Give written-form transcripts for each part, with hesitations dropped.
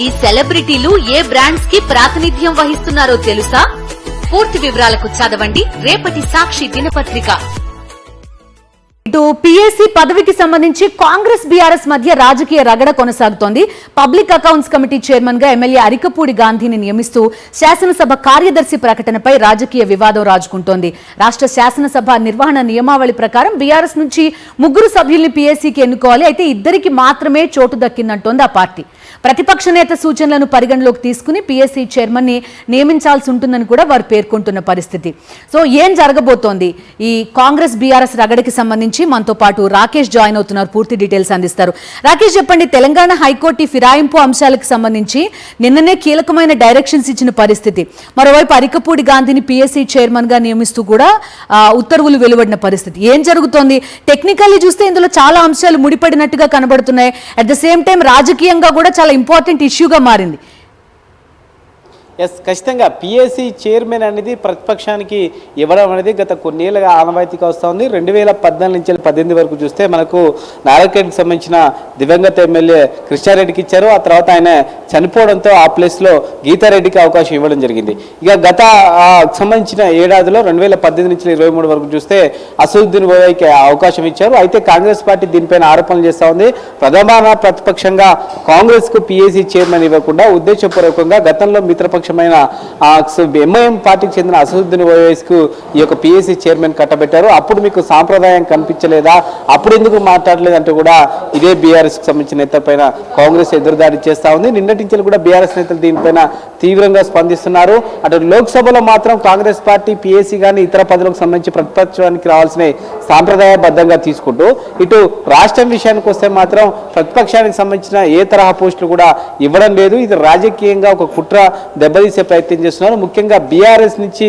ఈ సెలబ్రిటీలు ఏ బ్రాండ్స్ కి ప్రాతినిధ్యం వహిస్తున్నారో తెలుసా? పూర్తి వివరాలకు చదవండి రేపటి సాక్షి దినపత్రిక. ఇటు పీఏసీ పదవికి సంబంధించి కాంగ్రెస్ బీఆర్ఎస్ మధ్య రాజకీయ రగడ కొనసాగుతోంది. పబ్లిక్ అకౌంట్స్ కమిటీ చైర్మన్ గా ఎమ్మెల్యే అరికపూడి గాంధీని నియమిస్తూ శాసనసభ కార్యదర్శి ప్రకటనపై రాజకీయ వివాదం రాజుకుంటోంది. రాష్ట్ర శాసనసభ నిర్వహణ నియమావళి ప్రకారం బీఆర్ఎస్ నుంచి 3 సభ్యుల్ని పీఏసీకి ఎన్నుకోవాలి. అయితే 2కి మాత్రమే చోటు దక్కిందంటోంది ఆ పార్టీ. ప్రతిపక్ష నేత సూచనలను పరిగణలోకి తీసుకుని పీఎస్సీ చైర్మన్ ని నియమించాల్సి ఉంటుందని కూడా వారు పేర్కొంటున్న పరిస్థితి. సో ఏం జరగబోతోంది ఈ కాంగ్రెస్ బీఆర్ఎస్ రగడకి సంబంధించి మనతో పాటు రాకేష్ జాయిన్ అవుతున్నారు, పూర్తి డీటెయిల్స్ అందిస్తారు. రాకేష్ చెప్పండి, తెలంగాణ హైకోర్టు ఫిరాయింపు అంశాలకు సంబంధించి నిన్ననే కీలకమైన డైరెక్షన్స్ ఇచ్చిన పరిస్థితి. మరోవైపు అరికపూడి గాంధీని పీఎస్సీ చైర్మన్ గా నియమిస్తూ కూడా ఉత్తర్వులు వెలువడిన పరిస్థితి. ఏం జరుగుతోంది? టెక్నికల్లీ చూస్తే ఇందులో చాలా అంశాలు ముడిపడినట్టుగా కనబడుతున్నాయి. అట్ ద సేమ్ టైం రాజకీయంగా కూడా చాలా ఇంపార్టెంట్ ఇష్యూగా మారింది. ఖచ్చితంగా పిఎస్సి చైర్మన్ అనేది ప్రతిపక్షానికి ఇవ్వడం అనేది గత కొన్నేళ్ళగా ఆనవాయితీగా వస్తుంది. 2014 నుంచి 2018 వరకు చూస్తే మనకు నారాయణకి సంబంధించిన దివంగత ఎమ్మెల్యే కృష్ణారెడ్డికి ఇచ్చారు. ఆ తర్వాత ఆయన చనిపోవడంతో ఆ ప్లేస్లో గీతారెడ్డికి అవకాశం ఇవ్వడం జరిగింది. ఇక గత సంబంధించిన ఏడాదిలో 2018 నుంచి 2023 వరకు చూస్తే అసదుద్దీన్ ఓవైసీకి అవకాశం ఇచ్చారు. అయితే కాంగ్రెస్ పార్టీ దీనిపైన ఆరోపణలు చేస్తూ ఉంది. ప్రధాన ప్రతిపక్షంగా కాంగ్రెస్కు పిఎస్సి చైర్మన్ ఇవ్వకుండా ఉద్దేశపూర్వకంగా గతంలో మిత్రపక్ష ఎంఐఎం పార్టీకి చెందిన అసదుద్దీన్ ఓవైసీకు ఈ యొక్క పిఎస్సి చైర్మన్ కట్టబెట్టారు. అప్పుడు మీకు సాంప్రదాయం కనిపించలేదా, అప్పుడు ఎందుకు మాట్లాడలేదంటూ కూడా ఇదే బీఆర్ఎస్ కి సంబంధించిన నేతల పైన కాంగ్రెస్ ఎదురుదాడి చేస్తా ఉంది. నిన్నటి నుంచి కూడా బీఆర్ఎస్ నేతలు దీనిపైన తీవ్రంగా స్పందిస్తున్నారు. అటు లోక్సభలో మాత్రం కాంగ్రెస్ పార్టీ పిఎస్సి కానీ ఇతర పదవులకు సంబంధించి ప్రతిపక్షానికి రావాల్సిన సాంప్రదాయబద్ధంగా తీసుకుంటూ, ఇటు రాష్ట్రం విషయానికి వస్తే మాత్రం ప్రతిపక్షానికి సంబంధించిన ఏ తరహా పోస్టులు కూడా ఇవ్వడం లేదు. ఇది రాజకీయంగా ఒక కుట్ర దెబ్బతీసే ప్రయత్నం చేస్తున్నారు. ముఖ్యంగా బీఆర్ఎస్ నుంచి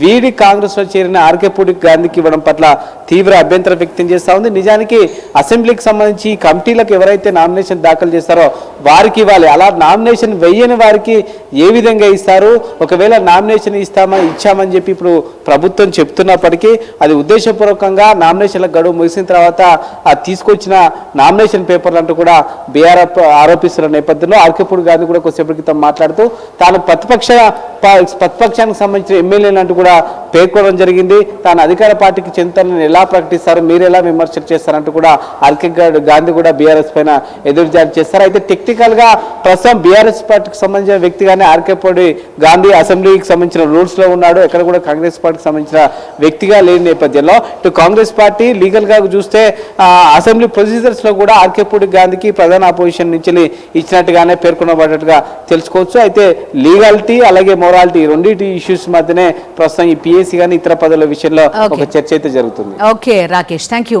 వీడి కాంగ్రెస్ లో చేరిన ఆర్కేపూడి గాంధీకి ఇవ్వడం పట్ల తీవ్ర అభ్యంతరం వ్యక్తం చేస్తా ఉంది. నిజానికి అసెంబ్లీకి సంబంధించి కమిటీలకు ఎవరైతే నామినేషన్ దాఖలు చేస్తారో వారికి ఇవ్వాలి. అలా నామినేషన్ వెయ్యని వారికి ఏ విధంగా ఇస్తారు? ఒకవేళ నామినేషన్ ఇచ్చామని చెప్పి ఇప్పుడు ప్రభుత్వం చెప్తున్నప్పటికీ అది ఉద్దేశపూర్వకంగా నామినేషన్ల గడువు ముగిసిన తర్వాత ఆ తీసుకొచ్చిన నామినేషన్ పేపర్లు అంటూ కూడా బీఆర్ఎఫ్ ఆరోపిస్తున్న నేపథ్యంలో ఆర్కేపూడి గాంధీ కూడా కొద్దిసేపటి క్రితం మాట్లాడుతూ తాను ప్రతిపక్షానికి సంబంధించిన ఎమ్మెల్యేలు అంటూ కూడా పేర్కొనడం జరిగింది. తాను అధికార పార్టీకి చెందుతానని ఎలా ప్రకటిస్తారు, మీరు ఎలా విమర్శలు చేస్తారంటూ కూడా ఆర్కే గాంధీ కూడా బీఆర్ఎస్ పైన ఎదురుదాడి చేస్తారు. అయితే టెక్నికల్ గా ప్రస్తుతం బీఆర్ఎస్ పార్టీకి సంబంధించిన వ్యక్తిగానే ఆర్కేపూడి గాంధీ అసెంబ్లీకి సంబంధించిన రూల్స్ లో ఉన్నాడు. ఎక్కడ కూడా కాంగ్రెస్ పార్టీకి సంబంధించిన వ్యక్తిగా లేని నేపథ్యంలో ఇటు కాంగ్రెస్ పార్టీ లీగల్ గా చూస్తే అసెంబ్లీ ప్రొసీజర్స్ లో కూడా ఆర్కేపూడి గాంధీకి ప్రధాన అపోజిషన్ నుంచి ఇచ్చినట్టుగానే పేర్కొనబడ్డట్టుగా తెలుసుకోవచ్చు. అయితే లీగాలిటీ అలాగే మొరాలిటీ రెండింటి ఇష్యూస్ మధ్యనే ప్రస్తుతం ఈ పిఎస్సి కానీ ఇతర పదవుల విషయంలో ఒక చర్చ అయితే జరుగుతుంది. Okay Rakesh, thank you.